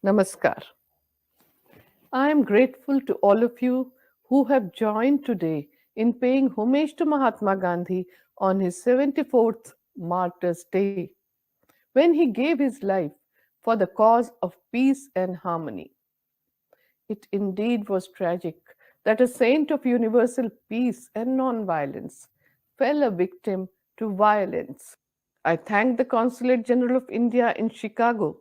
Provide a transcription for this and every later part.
Namaskar. I am grateful to all of you who have joined today in paying homage to Mahatma Gandhi on his 74th Martyrs Day, when he gave his life for the cause of peace and harmony. It indeed was tragic that a saint of universal peace and non-violence fell a victim to violence. I thank the Consulate General of India in Chicago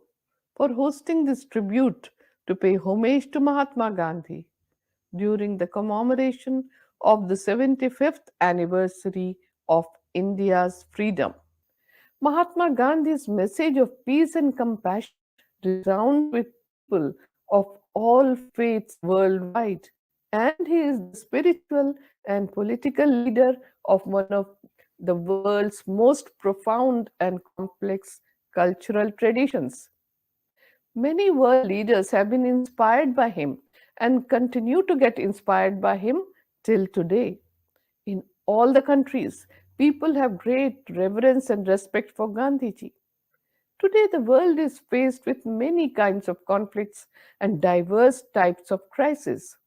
for hosting this tribute to pay homage to Mahatma Gandhi during the commemoration of the 75th anniversary of India's freedom. Mahatma Gandhi's message of peace and compassion resounds with people of all faiths worldwide, and he is the spiritual and political leader of one of the world's most profound and complex cultural traditions. Many world leaders have been inspired by him and continue to get inspired by him till today. In all the countries, people have great reverence and respect for Gandhiji. Today, the world is faced with many kinds of conflicts and diverse types of crises.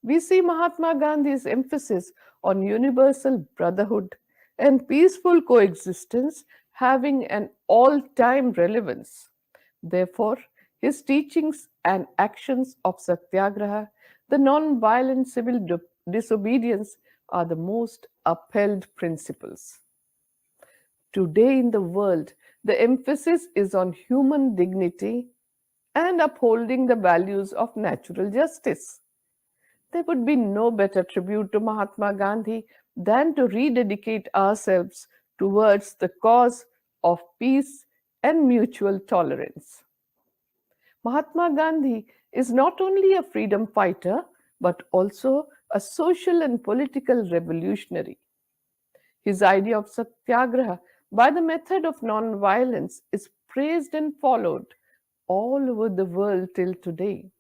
We see Mahatma Gandhi's emphasis on universal brotherhood and peaceful coexistence having an all time relevance. Therefore, his teachings and actions of Satyagraha, the non-violent civil disobedience, are the most upheld principles. Today in the world, the emphasis is on human dignity and upholding the values of natural justice. There would be no better tribute to Mahatma Gandhi than to rededicate ourselves towards the cause of peace and mutual tolerance. Mahatma Gandhi is not only a freedom fighter but also a social and political revolutionary. His idea of Satyagraha by the method of non-violence is praised and followed all over the world till today.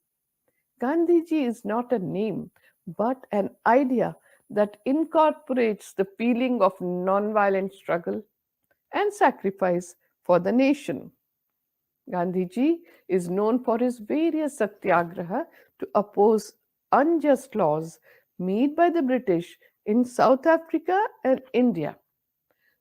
Gandhiji is not a name but an idea that incorporates the feeling of non-violent struggle and sacrifice for the nation. Gandhiji is known for his various satyagraha to oppose unjust laws made by the British in South Africa and India.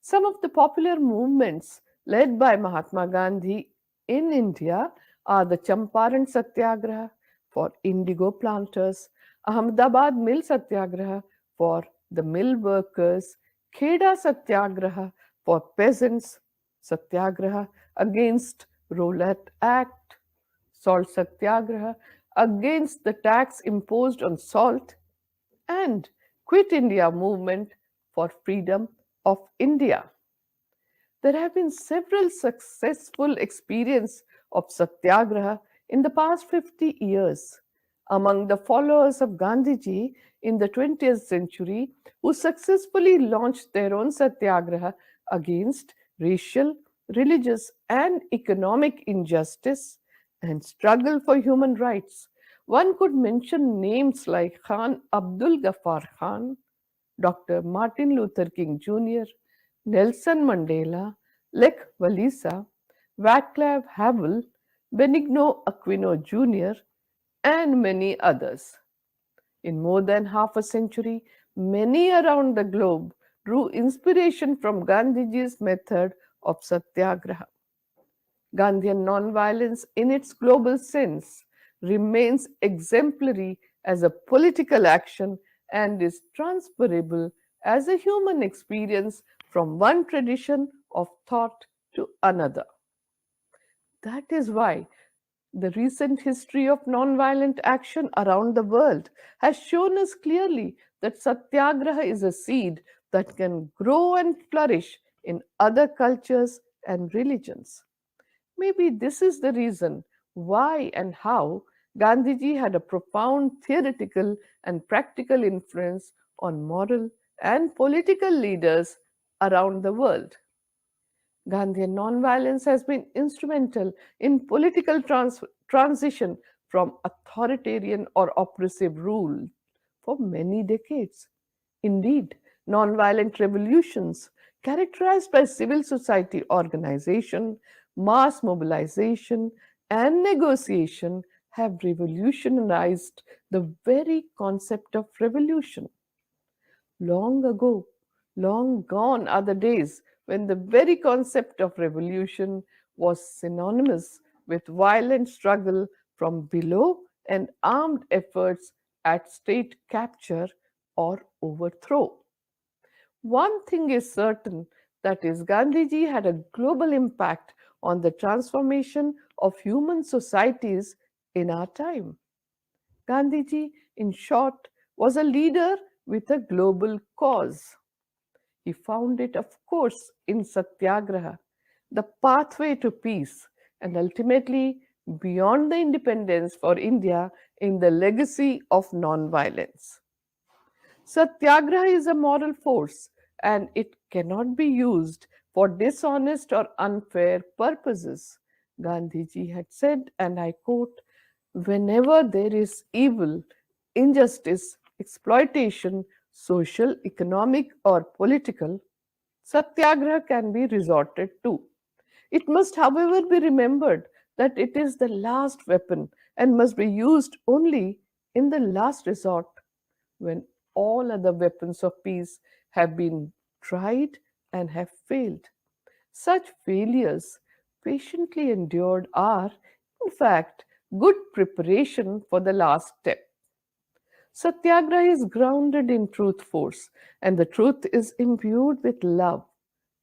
Some of the popular movements led by Mahatma Gandhi in India are the Champaran Satyagraha for indigo planters, Ahmedabad Mill Satyagraha for the mill workers, Kheda Satyagraha for peasants, Satyagraha against Rowlatt Act, Salt Satyagraha against the tax imposed on salt, and Quit India movement for freedom of India. There have been several successful experiences of Satyagraha in the past 50 years. Among the followers of Gandhiji in the 20th century who successfully launched their own Satyagraha against racial, religious, and economic injustice and struggle for human rights, one could mention names like Khan Abdul Ghaffar Khan, Dr. Martin Luther King Jr., Nelson Mandela, Lech Walesa, Václav Havel, Benigno Aquino Jr., and many others. In more than half a century, many around the globe drew inspiration from Gandhiji's method of satyagraha. Gandhian nonviolence, in its global sense, remains exemplary as a political action and is transferable as a human experience from one tradition of thought to another. That is why the recent history of nonviolent action around the world has shown us clearly that satyagraha is a seed that can grow and flourish in other cultures and religions. Maybe this is the reason why and how Gandhiji had a profound theoretical and practical influence on moral and political leaders around the world. Gandhian nonviolence has been instrumental in political transition from authoritarian or oppressive rule for many decades. Indeed, nonviolent revolutions characterized by civil society organization, mass mobilization, and negotiation have revolutionized the very concept of revolution. Long ago, long gone are the days when the very concept of revolution was synonymous with violent struggle from below and armed efforts at state capture or overthrow. One thing is certain, that is, Gandhiji had a global impact on the transformation of human societies in our time. Gandhiji, in short, was a leader with a global cause. He found it, of course, in Satyagraha, the pathway to peace, and ultimately beyond the independence for India in the legacy of nonviolence. Satyagraha is a moral force and it cannot be used for dishonest or unfair purposes. Gandhiji had said, and I quote, whenever there is evil, injustice, exploitation, social, economic, or political, Satyagraha can be resorted to. It must, however, be remembered that it is the last weapon and must be used only in the last resort when all other weapons of peace have been tried and have failed. Such failures, patiently endured, are, in fact, good preparation for the last step. Satyagraha is grounded in truth force, and the truth is imbued with love.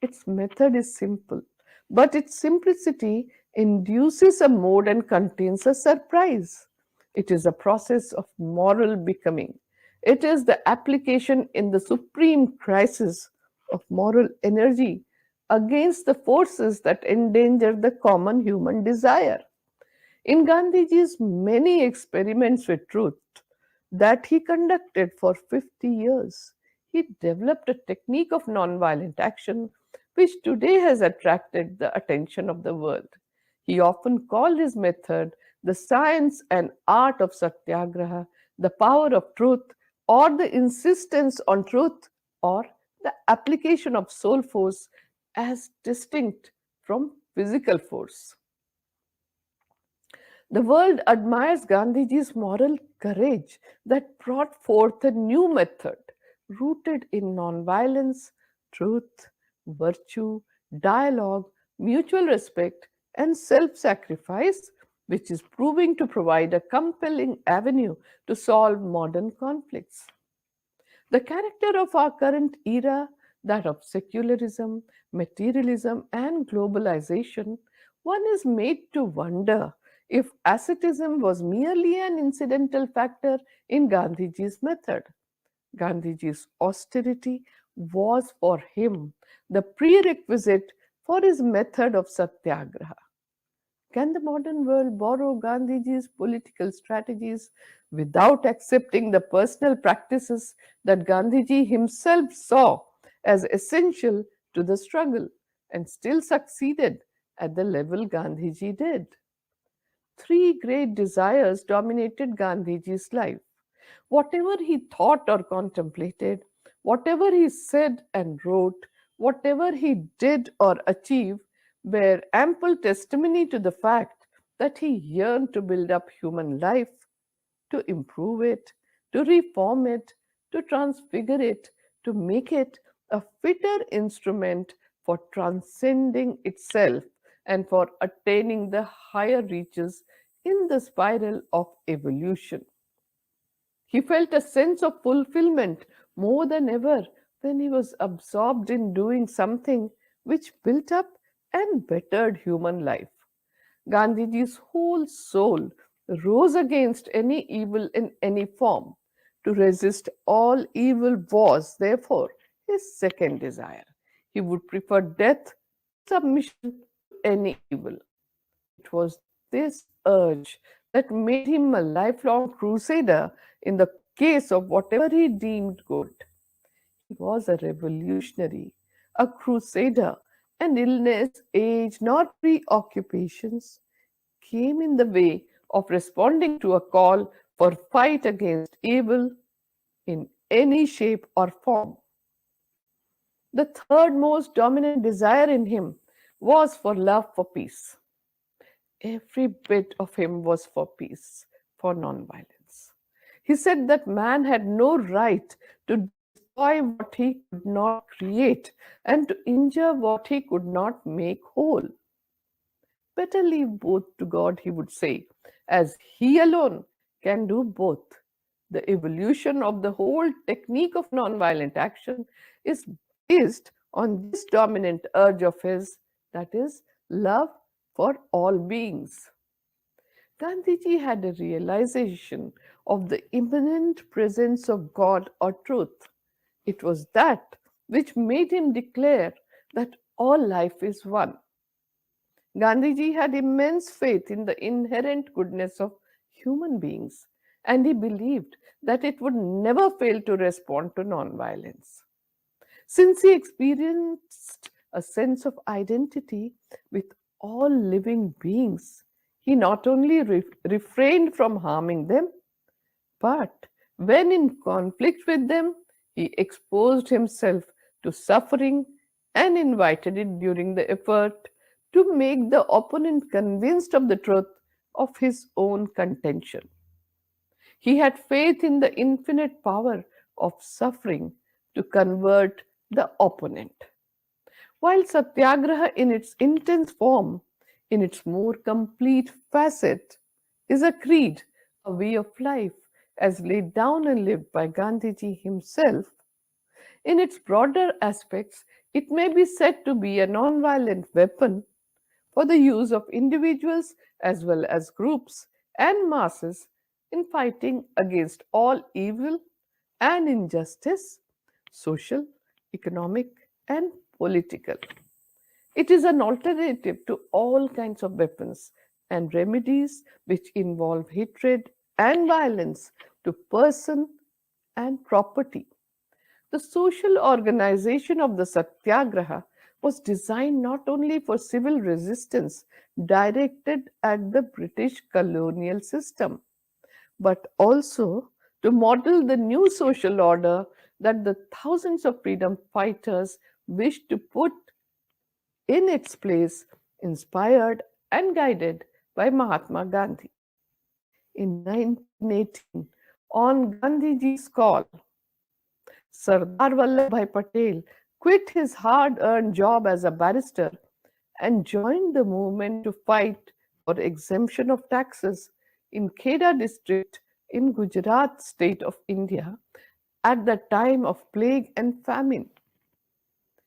Its method is simple, but its simplicity induces a mode and contains a surprise. It is a process of moral becoming. It is the application in the supreme crisis of moral energy against the forces that endanger the common human desire. In Gandhiji's many experiments with truth that he conducted for 50 years, he developed a technique of nonviolent action which today has attracted the attention of the world. He often called his method the science and art of Satyagraha, the power of truth, or the insistence on truth, or the application of soul force as distinct from physical force. The world admires Gandhiji's moral courage that brought forth a new method rooted in nonviolence, truth, virtue, dialogue, mutual respect, and self sacrifice, which is proving to provide a compelling avenue to solve modern conflicts. The character of our current era, that of secularism, materialism, and globalization, one is made to wonder if asceticism was merely an incidental factor in Gandhiji's method. Gandhiji's austerity was for him the prerequisite for his method of satyagraha. Can the modern world borrow Gandhiji's political strategies without accepting the personal practices that Gandhiji himself saw as essential to the struggle and still succeeded at the level Gandhiji did? Three great desires dominated Gandhiji's life. Whatever he thought or contemplated, whatever he said and wrote, whatever he did or achieved, bear ample testimony to the fact that he yearned to build up human life, to improve it, to reform it, to transfigure it, to make it a fitter instrument for transcending itself and for attaining the higher reaches in the spiral of evolution. He felt a sense of fulfillment more than ever when he was absorbed in doing something which built up and bettered human life. Gandhiji's whole soul rose against any evil in any form. To resist all evil was, therefore, his second desire. He would prefer death to submission to any evil. It was this urge that made him a lifelong crusader in the case of whatever he deemed good. He was a revolutionary, a crusader, and illness, age, nor preoccupations came in the way of responding to a call for fight against evil in any shape or form. The third most dominant desire in him was for love for peace. Every bit of him was for peace, for nonviolence. He said that man had no right to destroy what he could not create and to injure what he could not make whole. Better leave both to God, he would say, as he alone can do both. The evolution of the whole technique of nonviolent action is based on this dominant urge of his, that is, love for all beings. Gandhiji had a realization of the immanent presence of God or truth. It was that which made him declare that all life is one. Gandhiji had immense faith in the inherent goodness of human beings, and he believed that it would never fail to respond to nonviolence. Since he experienced a sense of identity with all living beings, he not only refrained from harming them, but when in conflict with them, he exposed himself to suffering and invited it during the effort to make the opponent convinced of the truth of his own contention. He had faith in the infinite power of suffering to convert the opponent. While Satyagraha, in its intense form, in its more complete facet, is a creed, a way of life, as laid down and lived by Gandhiji himself, in its broader aspects, it may be said to be a non-violent weapon for the use of individuals as well as groups and masses in fighting against all evil and injustice, social, economic, and political. It is an alternative to all kinds of weapons and remedies which involve hatred and violence to person and property. The social organization of the Satyagraha was designed not only for civil resistance directed at the British colonial system, but also to model the new social order that the thousands of freedom fighters wished to put in its place, inspired and guided by Mahatma Gandhi. In 1918, on Gandhiji's call, Sardar Vallabhbhai Patel quit his hard earned job as a barrister and joined the movement to fight for exemption of taxes in Kheda district in Gujarat state of India at the time of plague and famine.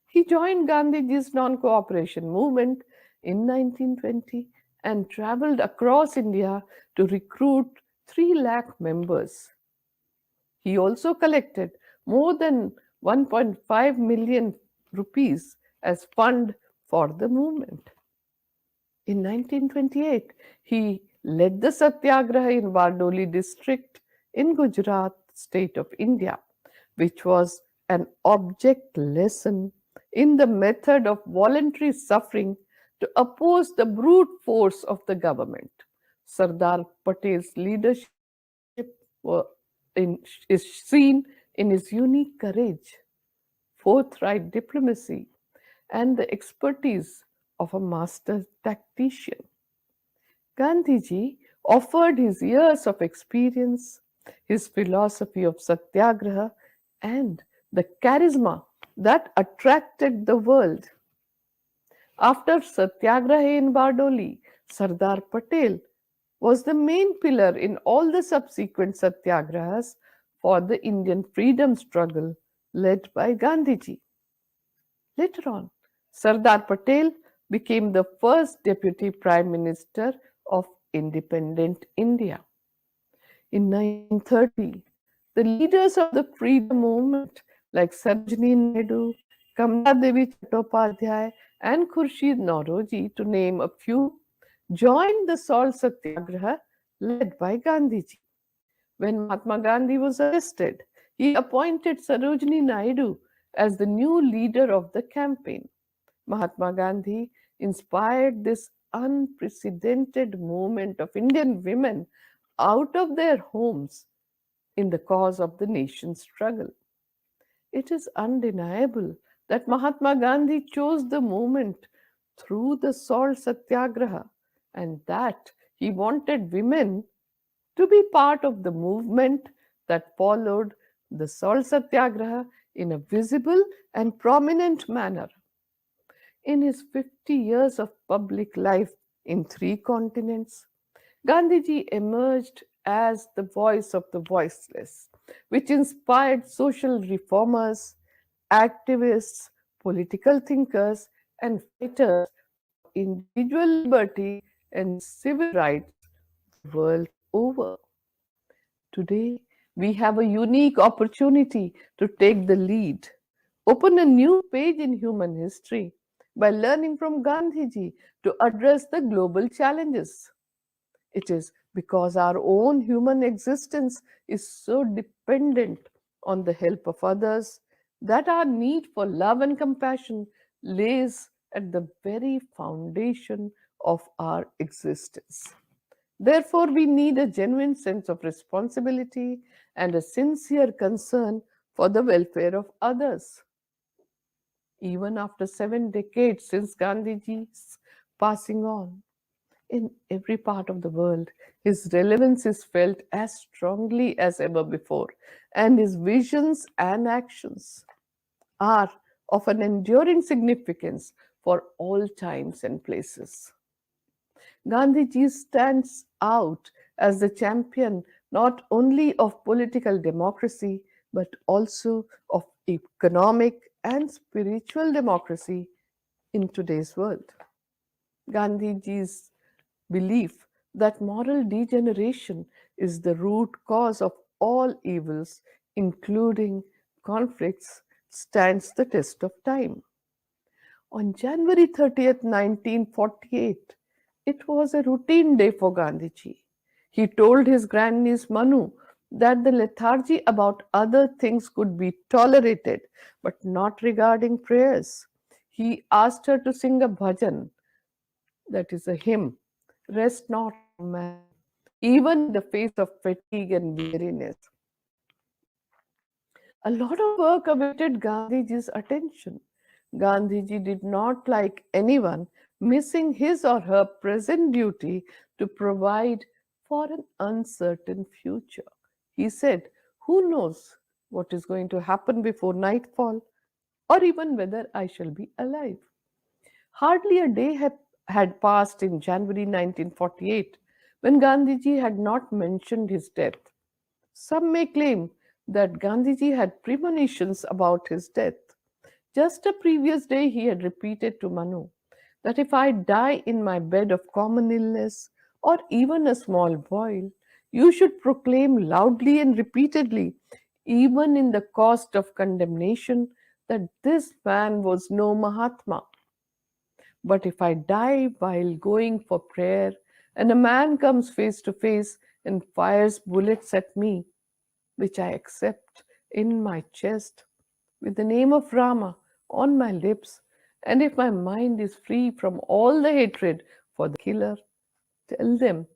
He joined Gandhiji's non-cooperation movement in 1920 and traveled across India to recruit 3 lakh members. He also collected more than 1.5 million rupees as fund for the movement. In 1928, he led the Satyagraha in Bardoli district in Gujarat state of India, which was an object lesson in the method of voluntary suffering to oppose the brute force of the government. Sardar Patel's leadership is seen in his unique courage, forthright diplomacy, and the expertise of a master tactician. Gandhiji offered his years of experience, his philosophy of satyagraha, and the charisma that attracted the world. After Satyagraha in Bardoli, Sardar Patel was the main pillar in all the subsequent satyagrahas for the Indian freedom struggle led by Gandhiji. Later on, Sardar Patel became the first deputy prime minister of independent India. In 1930, the leaders of the freedom movement like Sarojini Naidu, Kamala Devi Chattopadhyay, and Khurshid Nauroji, to name a few, joined the Salt Satyagraha led by Gandhiji. When Mahatma Gandhi was arrested, he appointed Sarojini Naidu as the new leader of the campaign. Mahatma Gandhi inspired this unprecedented movement of Indian women out of their homes in the cause of the nation's struggle. It is undeniable that Mahatma Gandhi chose the movement through the salt satyagraha and that he wanted women to be part of the movement that followed the Salt Satyagraha in a visible and prominent manner. In his 50 years of public life in three continents, Gandhiji emerged as the voice of the voiceless, which inspired social reformers, activists, political thinkers, and fighters for individual liberty and civil rights the world over. Today, we have a unique opportunity to take the lead, open a new page in human history by learning from Gandhiji to address the global challenges. It is because our own human existence is so dependent on the help of others that our need for love and compassion lays at the very foundation of our existence. Therefore, we need a genuine sense of responsibility and a sincere concern for the welfare of others. Even after 7 decades since Gandhiji's passing on, in every part of the world, his relevance is felt as strongly as ever before, and his visions and actions are of an enduring significance for all times and places. Gandhiji stands out as the champion not only of political democracy but also of economic and spiritual democracy in today's world. Gandhiji's belief that moral degeneration is the root cause of all evils, including conflicts, stands the test of time. On January 30th, 1948, it was a routine day for Gandhiji. He told his grandniece Manu that the lethargy about other things could be tolerated, but not regarding prayers. He asked her to sing a bhajan, that is a hymn, Rest Not, O Man, even in the face of fatigue and weariness. A lot of work awaited Gandhiji's attention. Gandhiji did not like anyone missing his or her present duty to provide for an uncertain future. He said, "Who knows what is going to happen before nightfall, or even whether I shall be alive?" Hardly a day had passed in January 1948 when Gandhiji had not mentioned his death. Some may claim that Gandhiji had premonitions about his death. Just a previous day, he had repeated to Manu that if I die in my bed of common illness or even a small boil, you should proclaim loudly and repeatedly, even in the cost of condemnation, that this man was no Mahatma. But if I die while going for prayer and a man comes face to face and fires bullets at me, which I accept in my chest with the name of Rama on my lips, and if my mind is free from all the hatred for the killer, tell them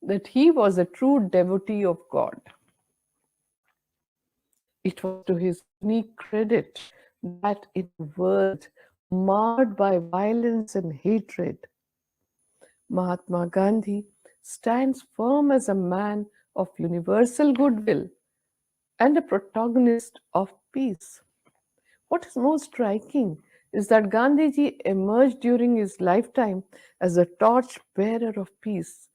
that he was a true devotee of God. It was to his unique credit that in a world marred by violence and hatred, Mahatma Gandhi stands firm as a man of universal goodwill and a protagonist of peace. What is most striking is that Gandhiji emerged during his lifetime as a torch bearer of peace,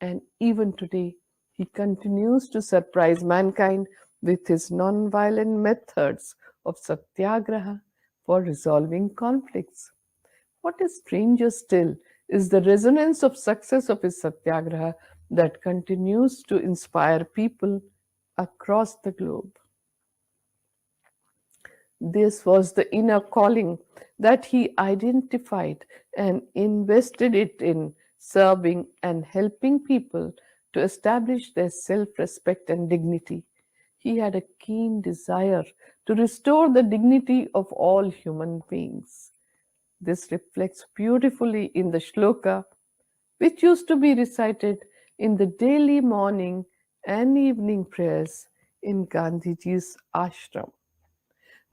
and even today he continues to surprise mankind with his non-violent methods of Satyagraha for resolving conflicts. What is stranger still is the resonance of success of his Satyagraha that continues to inspire people across the globe. This was the inner calling that he identified and invested it in serving and helping people to establish their self respect and dignity. He had a keen desire to restore the dignity of all human beings. This reflects beautifully in the shloka, which used to be recited in the daily morning and evening prayers in Gandhiji's ashram.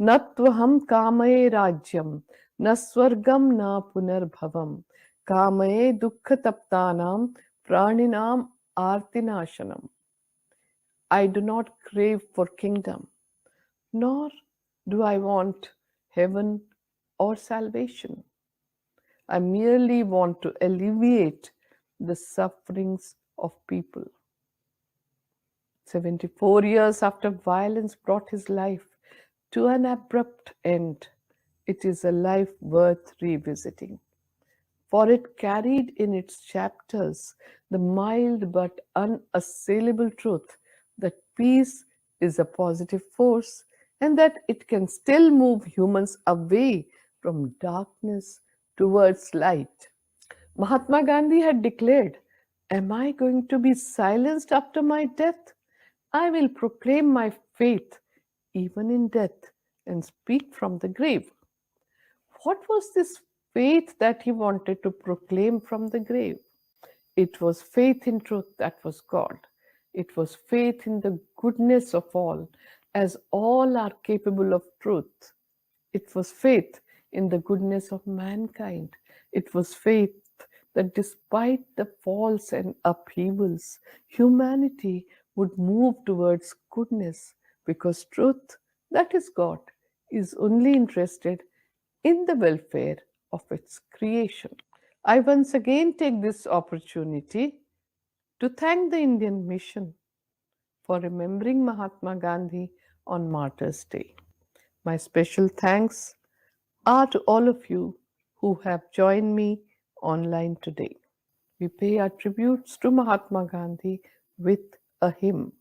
न त्वहं कामये राज्यं न स्वर्गं न पुनर्भवं Kamaye dukkha taptanam praninam artinashanam. I do not crave for kingdom, nor do I want heaven or salvation. I merely want to alleviate the sufferings of people. 74 years after violence brought his life to an abrupt end, it is a life worth revisiting, for it carried in its chapters the mild but unassailable truth that peace is a positive force and that it can still move humans away from darkness towards light. Mahatma Gandhi had declared, "Am I going to be silenced after my death? I will proclaim my faith even in death and speak from the grave." What was this faith that he wanted to proclaim from the grave? It was faith in truth that was God. It was faith in the goodness of all, as all are capable of truth. It was faith in the goodness of mankind. It was faith that despite the falls and upheavals, humanity would move towards goodness because truth, that is God, is only interested in the welfare of its creation. I once again take this opportunity to thank the Indian Mission for remembering Mahatma Gandhi on Martyrs' Day. My special thanks are to all of you who have joined me online today. We pay our tributes to Mahatma Gandhi with a hymn.